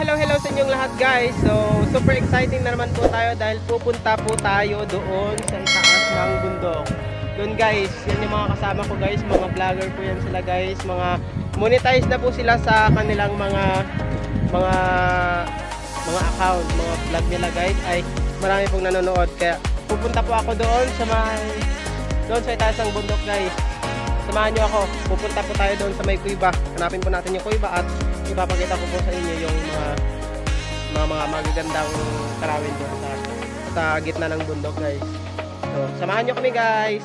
Hello sa inyong lahat guys. So, super exciting na naman po tayo dahil pupunta po tayo doon sa itaas ng bundok. Doon guys, yan yung mga kasama ko guys, mga vlogger po yan sila guys, mga monetize na po sila sa kanilang mga account, mga vlog nila guys, ay marami pong nanonood. Kaya pupunta po ako doon sa itaas ng bundok guys. Samahan nyo ako, pupunta po tayo doon sa may kuiba. Hanapin po natin yung kuiba at ipapakita ko po sa inyo yung mga magagandang karawin doon sa gitna ng bundok guys. So, samahan nyo kami guys.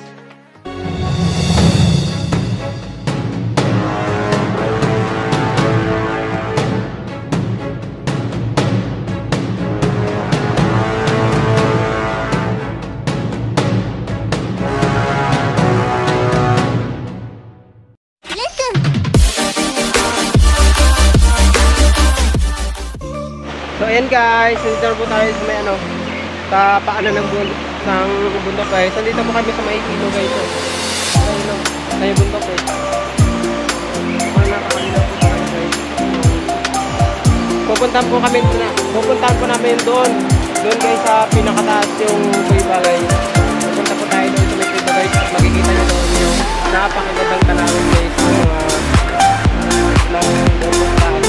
So ayan guys, nandito po tayo sa may sa paanan ng bundok guys. Nandito po kami sa may kilo guys. Sa may bundok guys. Pupuntahan po namin doon guys sa pinakataas yung kuiba guys. Pupunta po tayo doon sa may kuiba guys. Makikita nyo doon yung napakagandang tanawin guys. Ng bundok taas.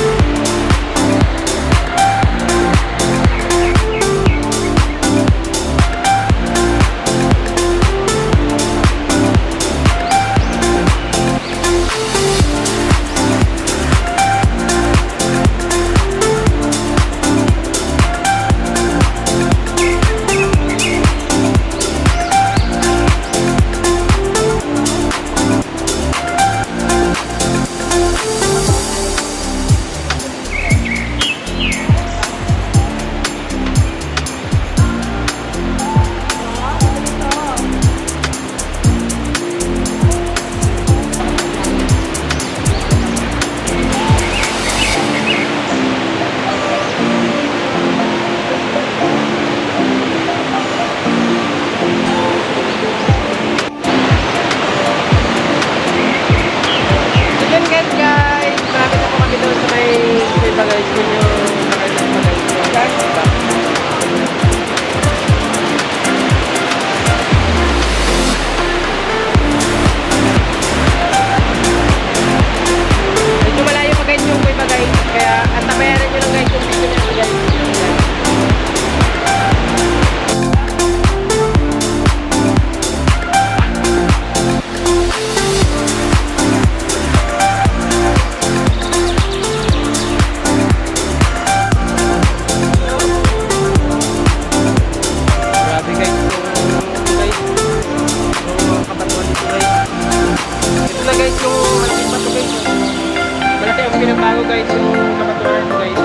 Pinagbago guys yung kapaturan ko guys.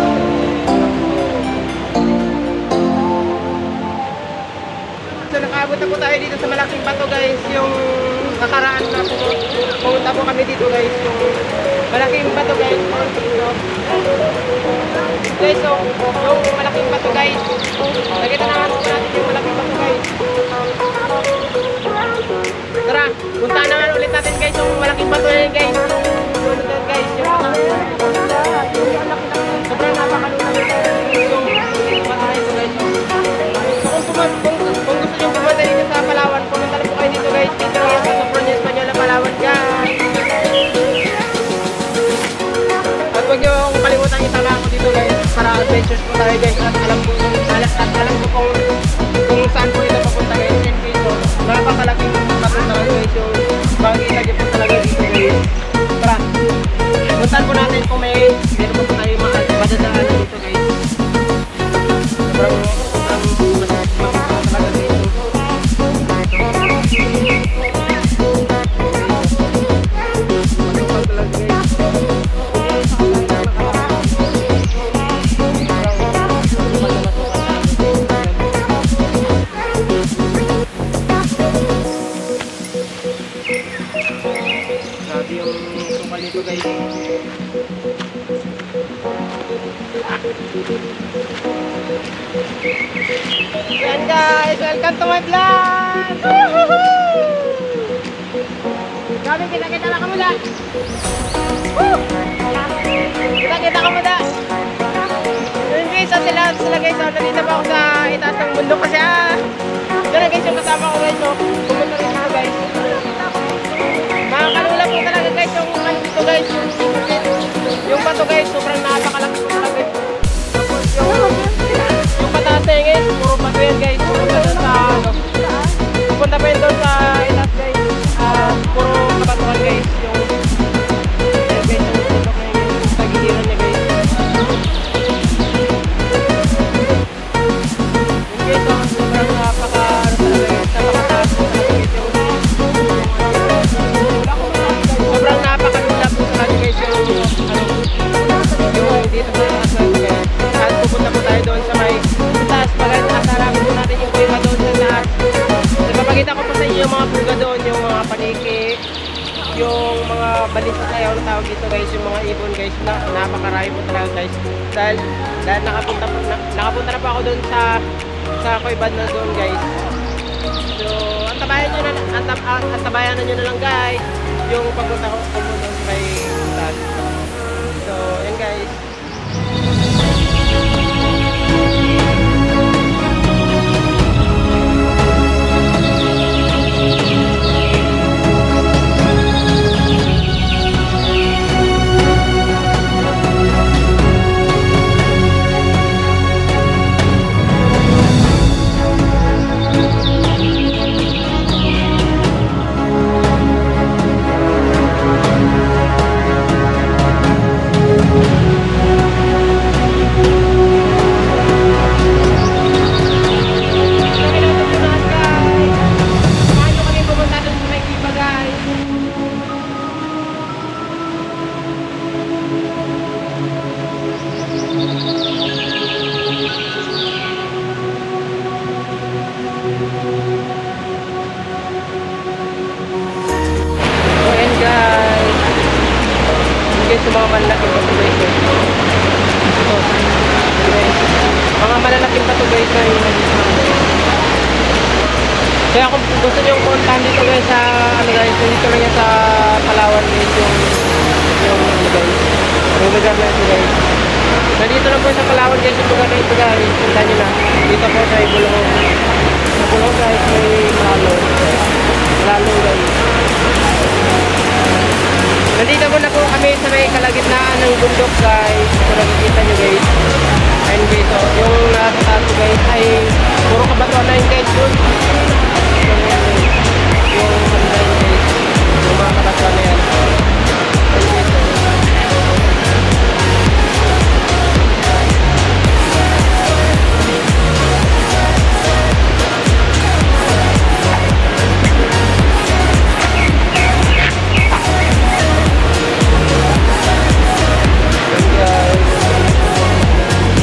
So nakaabot na po tayo dito sa malaking bato guys. Yung nakaraan na pumunta po kami dito guys. Yung malaking bato guys. Guys, so yung malaking bato guys. Nakita naman po natin yung malaking bato guys. Tara, puntaan naman ulit natin guys yung malaking bato yan guys. Guys, sobrang napakalunang yung patay ito guys. Kung gusto nyo pumunta dito sa Palawan, pumunta po kayo dito guys. Dito yan sa Sophronia Española, Palawan guys. At huwag nyo kalimutan itala ako dito guys para adventures po tayo guys. At alam ko kung saan po ito papunta guys. Napakalaking papunta guys yung makikita nyo po talaga dito guys. Tara, puntahan po natin kung meron po tayo madadaan dito guys. Sobrang talaga dito. Matupag talaga guys. Grabe yung kupal nito guys. Yan guys, welcome to my vlog! Grabe, kita-kita na kamo da! Kita-kita kamo da! nandito sila guys. So, nandito pa ako sa itaas ng bundok kasi gano'n guys yung kasama ko guys. So, pumunta rin ako guys. Makakalula po talaga guys yung ano dito guys. Yung bato guys, sobrang napakalaki po talaga guys. Tapos yung pataas na yun guys, puro bato yan guys. Pupunta doon sa ano. Pupunta pa yun doon sa itaas guys. Puro kabatuhan guys. Yung guys, yung bundok na yun guys. Yung tagiliran niya guys. Yun guys, sobrang napaka-ano talaga guys. Napakataas po talaga guys. Sobrang napakalula po talaga guys yung dito po yung asal guys. At pupunta po tayo doon sa may taas. Pagkat asarapin po natin yung kuya doon sa taas. Ipapakita ko po sa inyo yung mga puga doon, yung mga paniki, yung mga balis na tayo na tawag dito guys, yung mga ibon guys, na napakarami po talaga guys. Dahil nakapunta na po ako doon sa kuibad na doon guys. So, antabayan nyo na lang guys yung pagpunta ko doon sa may taas. So, yan guys. Sa mga malalaking bato guys. Ito. Mga malalaking bato guys ay kaya kung gusto nyo puntahan dito guys sa ano guys, dito lang yan sa Palawan guys yung ano guys, yung lugar na ito guys. Nandito lang po sa Palawan guys yung lugar na ito guys. Puntahan nyo na. Dito po sa Bulong. Sa Bulong guys may Malalo guys. Nandito po na po kami sa may kalagitnaan ng bundok guys. Kung nakikita nyo guys. Ayun guys, so, yung nasa taas guys ay puro kabatuan na yun guys dun. Yung ano na yun guys. Yung mga kabatuan na yan. Ayun guys.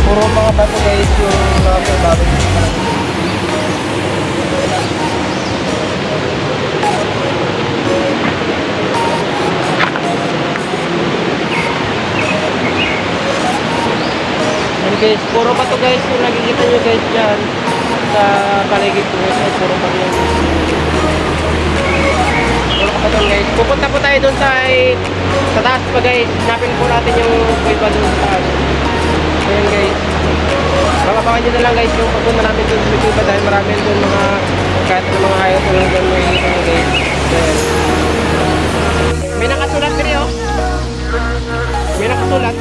Puro mga bato guys yung mga bago and guys, puro bato guys yung nakikita nyo guys dyan sa paligid ko guys ay puro bato yan guys. Puro bato guys. Pupunta po tayo dun sa taas pa guys. Hanapin po natin yung kuiba dun sa taas. Ayan guys. Makapakan nyo na lang guys yung pagpunta namin dun sa kuiba dahil marami dun mga kahit mga hayop na lang dun may mga guys. Ayan. May nakasulat ka rin oh. May nakasulat.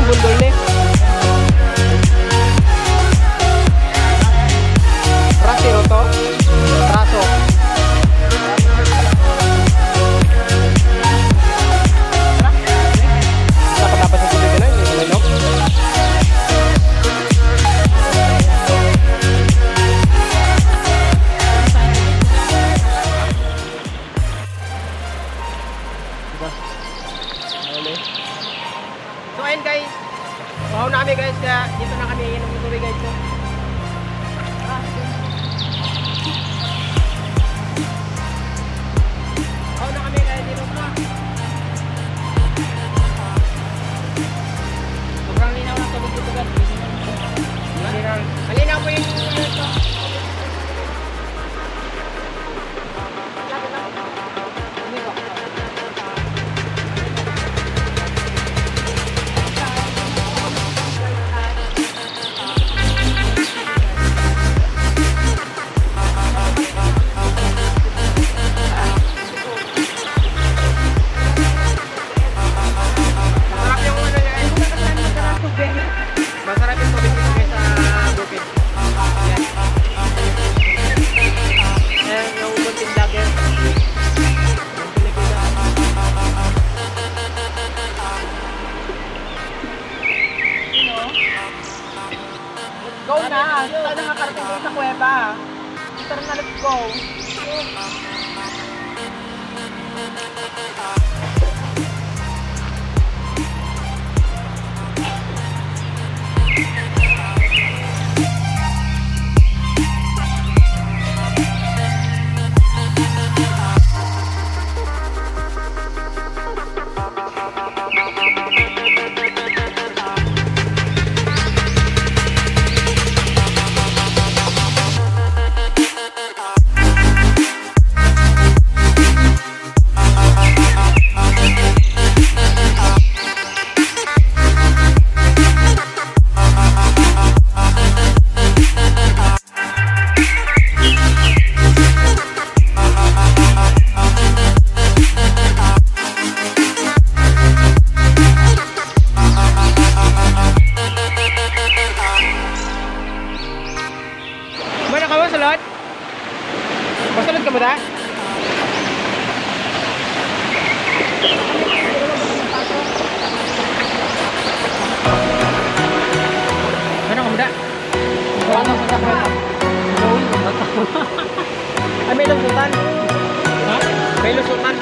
Bundol nih. Rasi roto. Raso. Dapat sa tubig na ini manok. So ayun guys. Wow namin guys, kaya dito na kami inom ng tubig guys. Wow na kami kaya dito pa. Sobrang linaw na tubig dito guys. Go na! Tayo na makarating doon sa kuweba. Tara na, let's go! Masulod? Masulod ka mo da? Ano ka mo da? Ano ka mo da? Ay, may lusutan. Ha? May lusutan.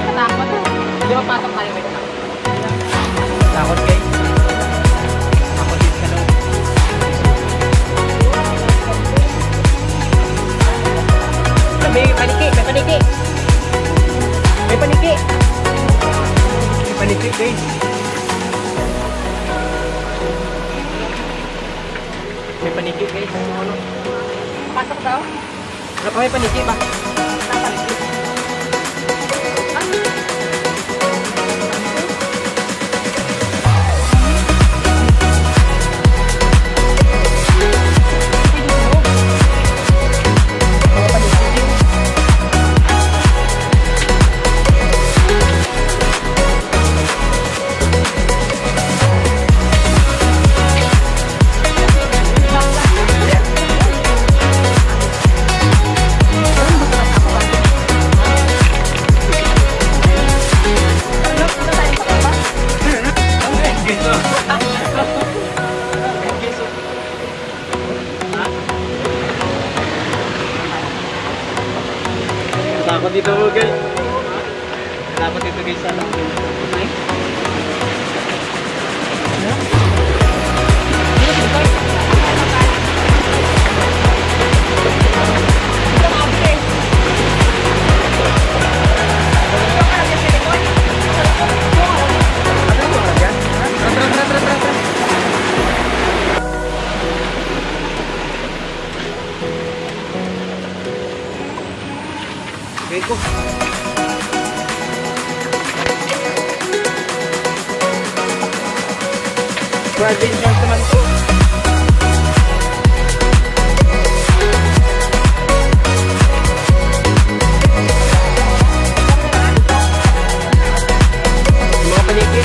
Katakot. Di ba pasok tayo may takot? Takot guys. Takot din sa loob. May paniki, may paniki. May paniki. May paniki guys. May paniki guys. Ano? Pasok daw. Ano pa may paniki ba? Paniki. Takot dito mo guys. Takot dito guys sa loob. Go. Private insurance naman to. Mga paniki.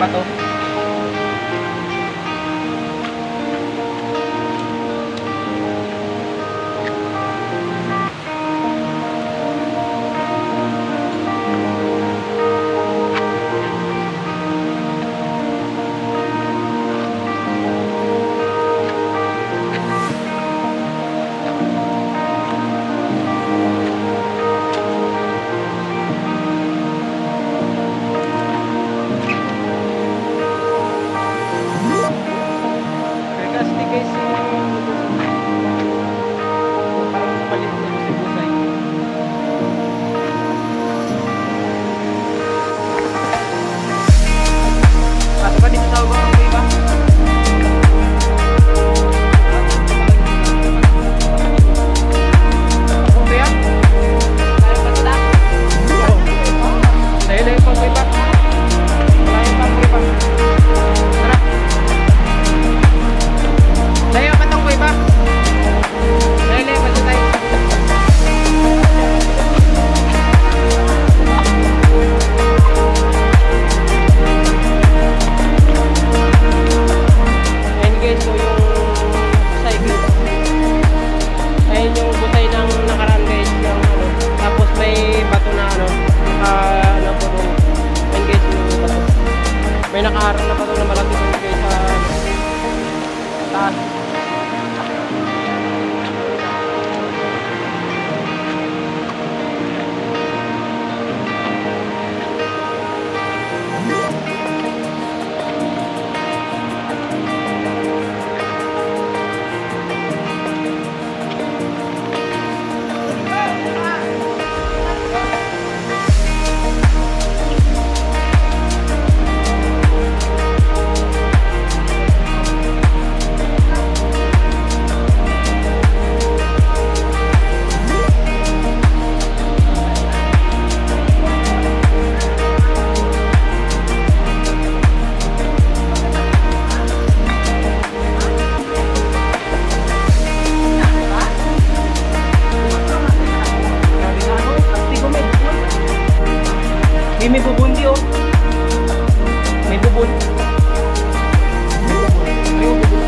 bato. May nakaharang na bato na malaki doon guys sa taas. May bubundi oh. May bubun. May bubun.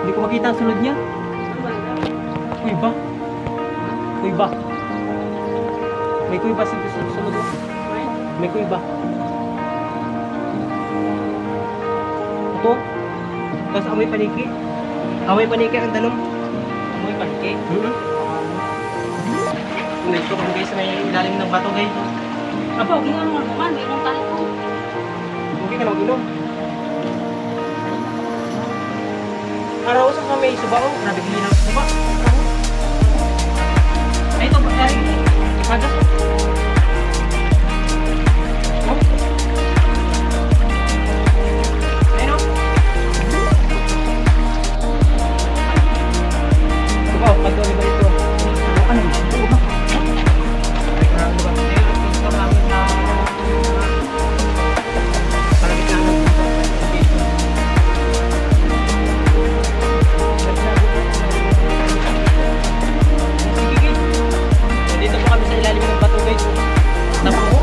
Hindi ko makita ang sunod niya. Kuiba. Kuiba. May kuiba sa sunod mo. May kuiba. Ito. Tapos amoy paniki. Amoy paniki ang tanong. Amoy paniki? Ito kung guys may ilalim ng bato guys. Apa, huwag nga naman. May inom tayo po. Okay ka na mag-inom. Araw sa may subao, grabe gilinaw sa suba. Ay, ito, ay, ipagas. Oh. Ayun o. Subao, pag-gawa ba ito? Ano? Ano ba? Ay, karami ba? Ito namin na parang ito namin dito po kami sa ilalim ng bato guys. Napo.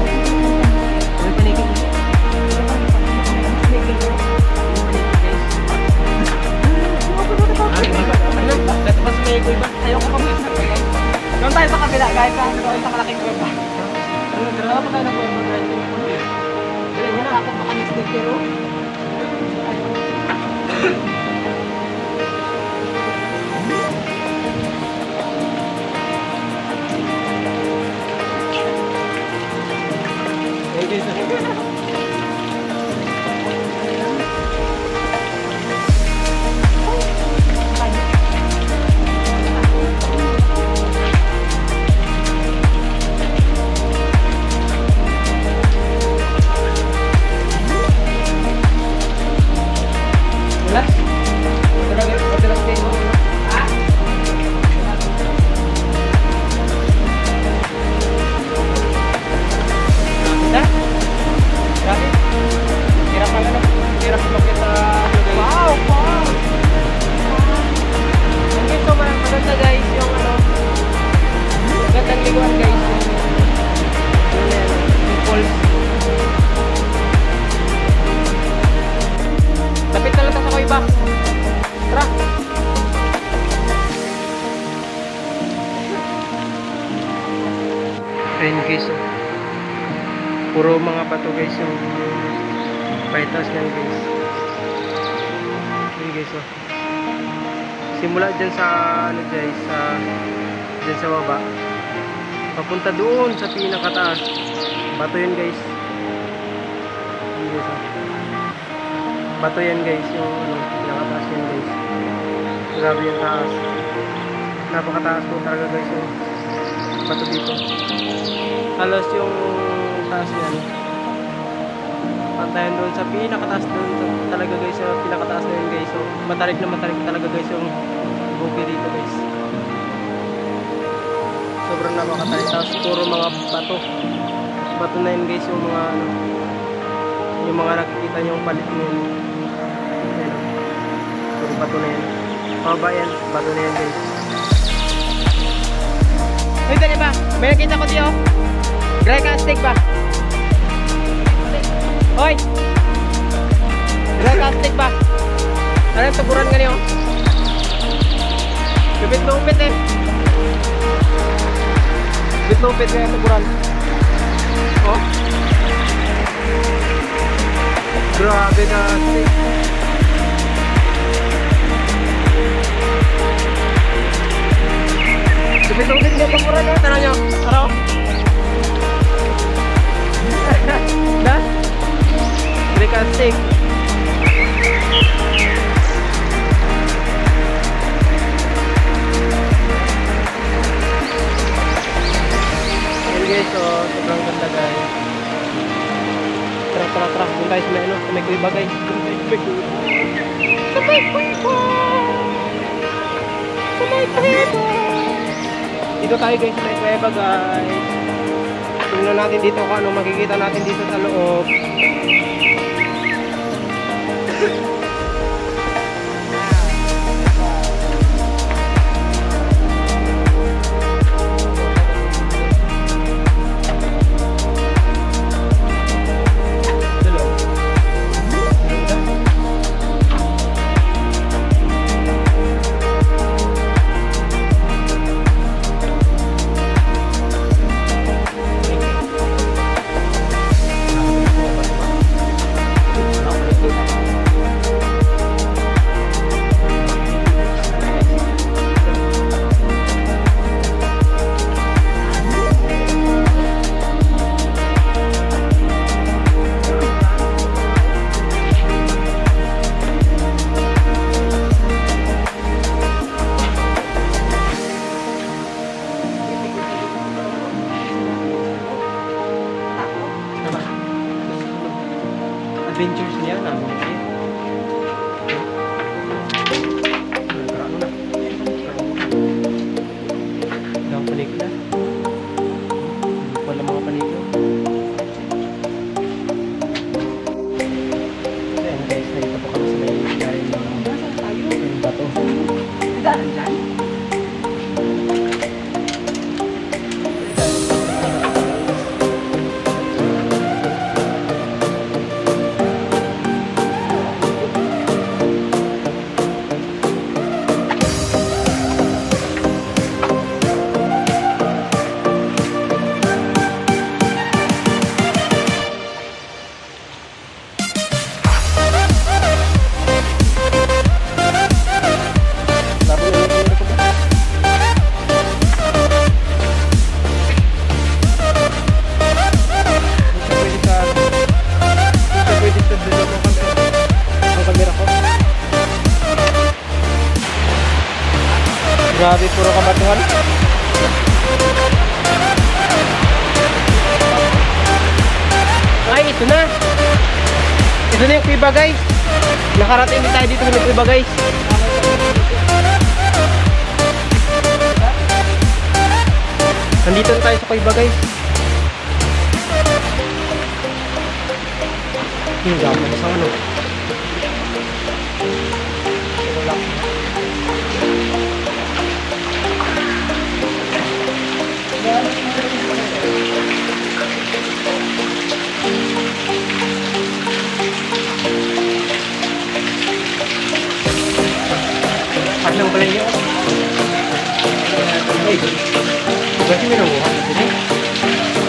May paniki. Dito pa sa may kuiba. Ayoko pa mga sa doon tayo sa kabila guys. Doon sa malaking kuiba. Dalawa pa tayo ng kuiba guys. Dali na ako pa kami sticker. Ayun guys, oh. Puro mga bato guys yung paitas niyan guys. Ayun guys, oh. Simula dyan sa ano guys, dyan sa baba papunta doon sa pinakataas. Bato yun guys. Ayun guys, oh. Bato yan guys, yung ano, pinakataas yan guys. Grabe yung taas. Napakataas po talaga guys yung bato dito. Halos yung taas yan pantayan doon sa pinakataas doon talaga guys, sa pinakataas na yun guys. So matarik na matarik talaga guys yung bukid dito guys. Sobrang napakatarik, tapos puro mga bato na yun guys, yung mga ano, yung mga nakikita nyo yung palit nyo yun. Ayan, puro bato na yun. Pababa yan, bato na yan guys. Uy, dali ba? May nakita ko diyo. Dry ka stick ba? Hoy! Dry ka stick ba? Ano yung tuburan ka niyo? Lupit eh. Lupit nga yung tuburan. Oh? Grabe ka stick. Lupit nga yung tuburan eh. Tara nyo. Araw? Da? Dry ka stick. Guys, so sobrang ganda guys. Tara. Doon tayo sa may ano, sa may kuiba guys. Sa may kuiba. Dito tayo guys sa may kuiba guys. Tingnan natin dito kung ano makikita natin dito sa loob. Adventures niya na. Ang panig na. Wala mga panig na. Ayan guys, nalito po kami sa may galing ng bato. Daan dyan? Grabe, puro kabatuhan. Ay, ito na. Ito na yung kuiba guys. Nakarating din tayo dito sa kuiba guys. Nandito na tayo sa kuiba guys. Gama na sa ano. Aslang pala niyo. Ay, berarti minum buah.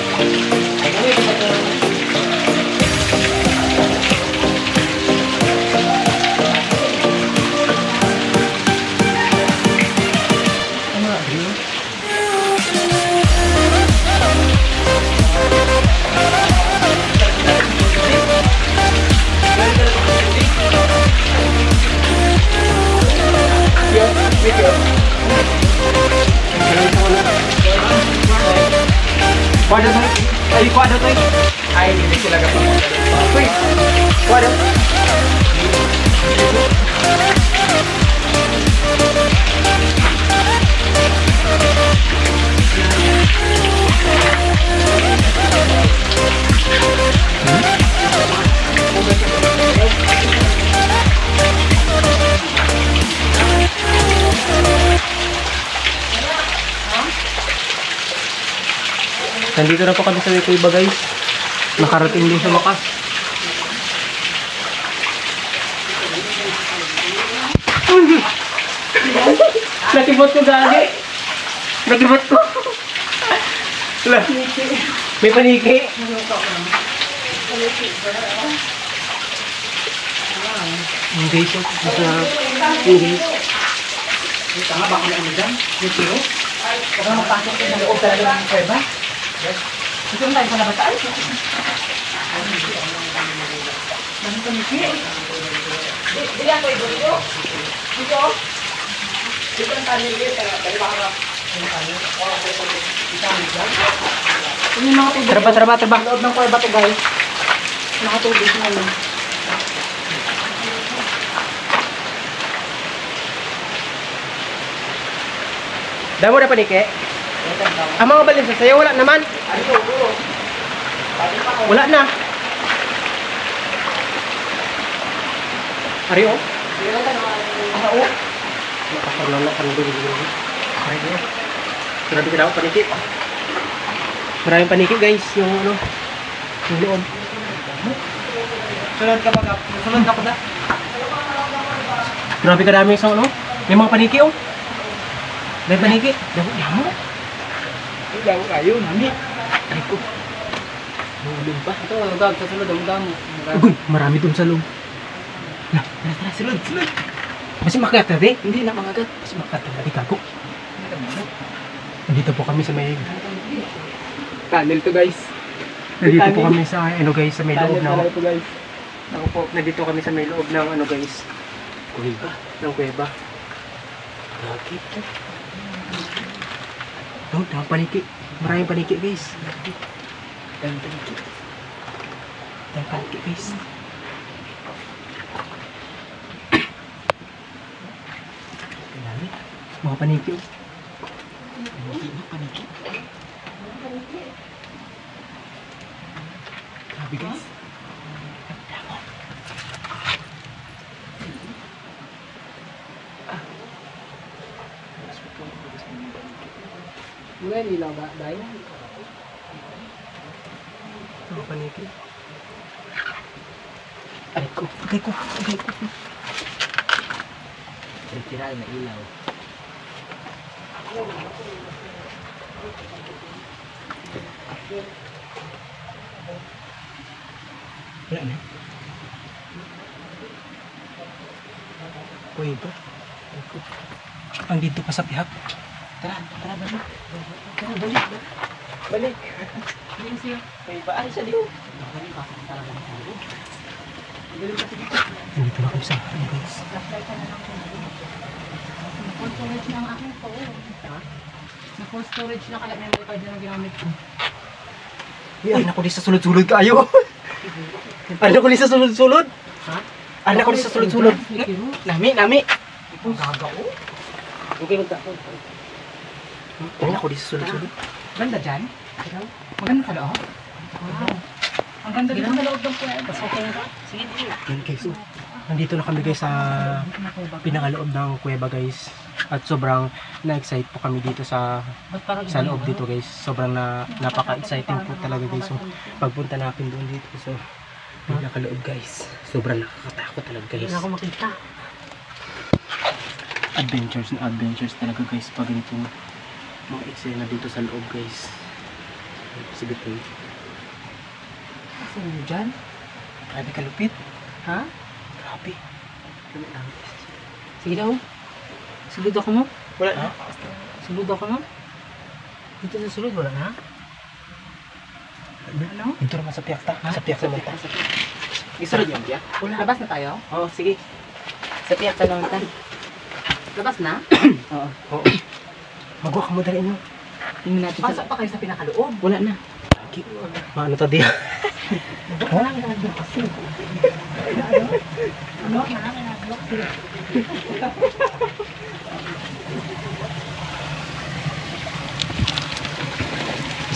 Kuwado to. Ay, kuwado to. Ay, hindi sila kapag Uy, kuwado. Nandito na po kami sa Kuiba guys. Nakarating din sa wakas. Nakibot ko gagi. Nakibot ko. Wala. May paniki. Hindi po. Hindi. Tama ba kung ano dyan? Yung tiro? Baka mapasok yung loob talaga ng kuweba? Ito yung tayo sa labataan? Ano ito ni Kiri? Hindi ako ibo dito. Dito? Dito ang tanil dito. Dali ba ka? Yung mga tubig. Traba. Loob ng kuweba to guys. Mga tubig na yun. Damo na paniki. Ang mga balinsa sa'yo wala naman. Wala na. Ari oh. Oo. Nakapaglalala ka na doon. Grabe ka daw paniki. Maraming paniki guys. Yung ano. Yung loob. Sunod ka ba? Sunod ako na. Grabe ka dami sa ano. May mga paniki oh. May paniki. Damo. Ilang kayo, nami. Ay ko. Hulog pa. Ito, gag, sa sunod, ang damo. Uy, marami dun sa loob. Tara, sunod. Kasi makat natin. Hindi na mangagat. Kasi makat natin kako. Nandito po kami sa may... Tunnel to guys. Nandito po kami sa ano guys, sa may loob Tunnel ng... to guys. Ako po, nandito kami sa may loob ng ano guys. Kuweba. Ng kuweba. Bakit? Oh, damang paniki. Maraming paniki guys. Damang paniki. Damang paniki guys. Dami. Mga paniki. Paniki. Grabe guys. Mula nilaw ba? Dahil? Mga paniki. Ay ko. Agay ko. Tira na ilaw. Wala na. Kuweba. Ang dito pa sa pihak. Tara, balik. Balik. Balik siya. May baan siya dito. Nandito na kami sa ano guys. Na-full storage na ang aking phone. Ha? Na-full storage na kaya may wifi na ginamit ko. Ay, naku, di sa sulod-sulod kayo. Ay, naku, di sa sulod-sulod. Ha? Ay, naku, di sa sulod-sulod. Nami. Ipong gagao. Okay, magtapon. Ay, naku, di sa sulod-sulod. Ganda dyan? Maganda sa loob? Wow. Ang ganda dito sa loob ng kuya. Pasok ka. Sige, dito. Yan guys, oh. Nandito na kami guys sa pinakaloob ng kuweba guys. At sobrang na-excite po kami dito sa loob dito guys. Sobrang napaka-exciting po talaga guys. So, pagpunta natin doon dito. So, pinakaloob guys. Sobrang nakakatakot talaga guys. Hindi na ako makita. Adventures talaga guys. Pag ganito mga eksena dito sa loob guys. Sige po. Kasi mo dyan? Grabe kalupit. Ha? Grabe. Sige daw. Sulod ako mo? Wala na. Sulod ako mo? Dito sa sulod, wala na? Ano? Dito naman sa piyakta. Sa piyak naman ta. Isulod yan, Pia? Labas na tayo? Oo, sige. Sa piyak ka naman ta. Labas na? Oo. Oo. Magwa ka mo dali no. Tingnan natin. Pasok pa kayo sa pinakaloob. Wala na. Maano to diya?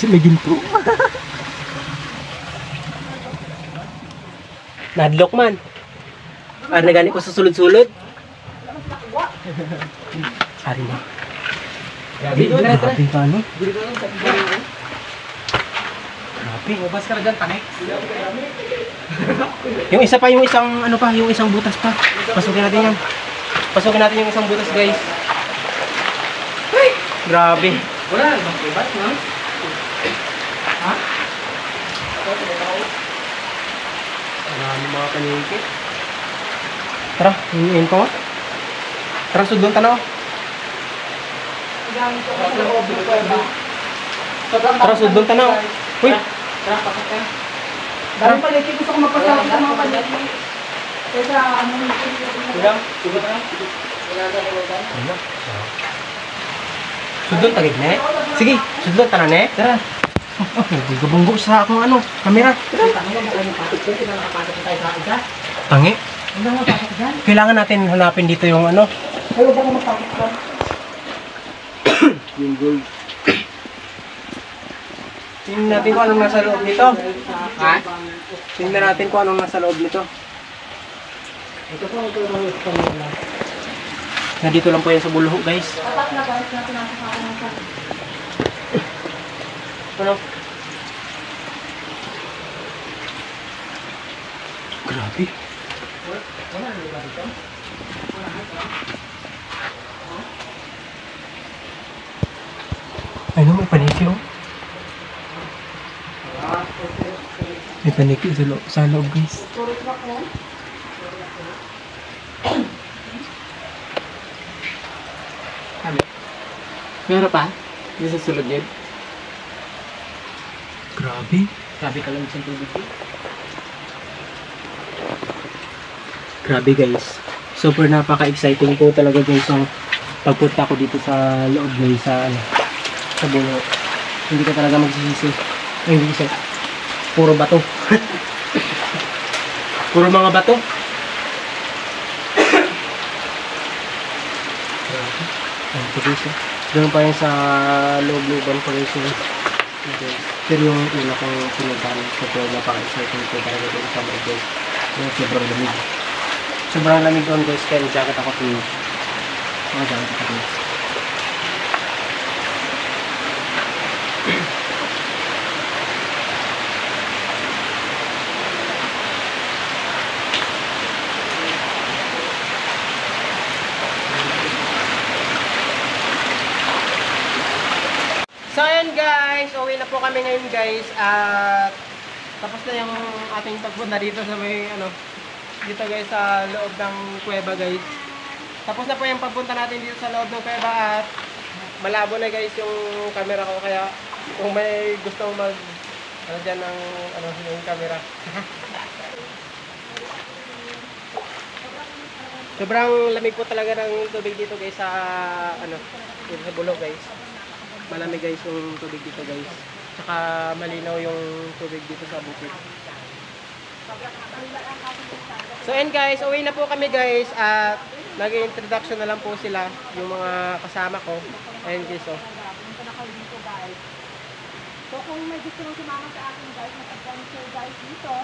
May ginto. Nadlock man. Para gani ko sa sulod-sulod. Ari mo. Grabe ka ano? Grabe. Labas ka na dyan, tanik. Yung isa pa, yung isang ano pa, yung isang butas pa. Pasukin natin yan. Pasukin natin yung isang butas, guys. Ay! Grabe. Wala na bang ibat, no? Ha? Marami mga panikit. Tara, hingin ko. Tara, sudlong tanaw. Tara, sudlong tanaw. Uy! Tara, pasok ka. Dami paliki. Gusto ko magpasok sa mga paliki. Kaya ano yung Sugang? Sugot na? Ano? Sudlong tagig na eh. Sige, sudlong tanan eh. Tara. Hindi ko bunggo sa akong ano, kamera. Tanong mo kung anong pasok. Kung nakapasok na tayo sa isa. Tangi. Ano mo pasok dyan? Kailangan natin hanapin dito yung ano. Ayaw ba ko magpasok dyan? Yung gold. Tingnan natin kung anong nasa loob nito. Ha? Tingnan natin kung anong nasa loob nito. Ito po, ito yung pangyayon. Nandito lang po yan sa bulho, guys. Tapat na guys, na pinasok ako ng sa... Ano? Grabe. Wala na ba dito? Ay no, may paniki oh. May paniki sa loob, guys. Turot na ko. Sabi. Meron pa? Yung sa sulod yun? Grabe. Sabi ka lang sa tubig yun. Grabe, guys. Super napaka-exciting po talaga, guys, ang pagpunta ko dito sa loob, guys, sa bulho. Hindi ka talaga magsisisi. Ay, hindi siya. Puro bato. Puro mga bato. Grabe. Ay, ito, guys. Doon pa yung sa loob-looban pa, guys. Okay. Pero yung una kong pinuntahan, super napaka-exciting po talaga doon sa mga, guys. Yung sobrang lamig. Sobrang lamig doon, guys, kaya jacket ako tuyo. Mga jacket ako tuyo. So ayan, guys, uwi na po kami ngayon, guys, at tapos na yung ating pagpunta dito sa may dito, guys, sa loob ng kuweba, guys. Tapos na po yung pagpunta natin dito sa loob ng kuweba at malabo na, guys, yung camera ko, kaya kung may gustong dyan ng yung camera. Sobrang lamig po talaga ng tubig dito, guys, sa dito sa bulok, guys. Malamig, guys, yung tubig dito, guys. Tsaka malinaw yung tubig dito sa bukid. So and guys, uwi na po kami, guys, at nag-introduction na lang po sila, yung mga kasama ko. Ayan, guys, oh. Punta na kayo dito, guys. So kung may gusto nang sumama sa akin, guys, mag-adventure, guys, dito,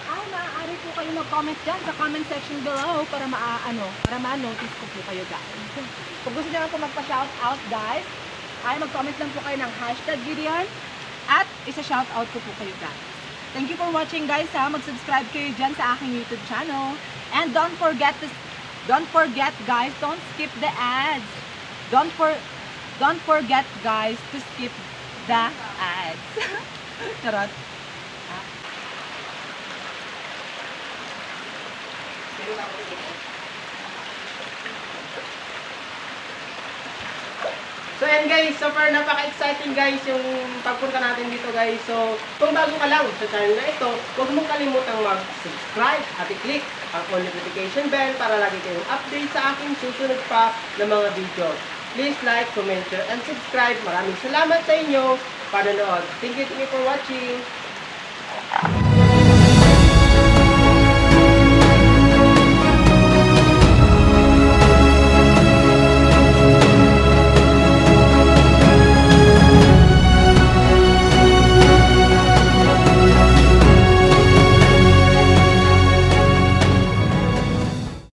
ay maaari po kayo mag-comment dyan sa comment section below para ma-notice ko po kayo, guys. Kung gusto nyo lang po magpa-shoutout, guys, ay mag-comment lang po kayo ng #Gideon at isa-shoutout ko po kayo, guys. Thank you for watching, guys, ha. Mag-subscribe kayo dyan sa aking YouTube channel. And don't forget, guys, don't skip the ads. Don't forget, guys, to skip the ads. Charot. So ayan, guys, super napaka-exciting, guys, yung pagpunta natin dito, guys. So kung bago ka lang sa channel na ito, huwag mong kalimutang mag-subscribe at i-click ang on notification bell para lagi kayong update sa aking susunod pa na mga video. Please like, comment, share, and subscribe. Maraming salamat sa inyo panonood. Thank you for watching.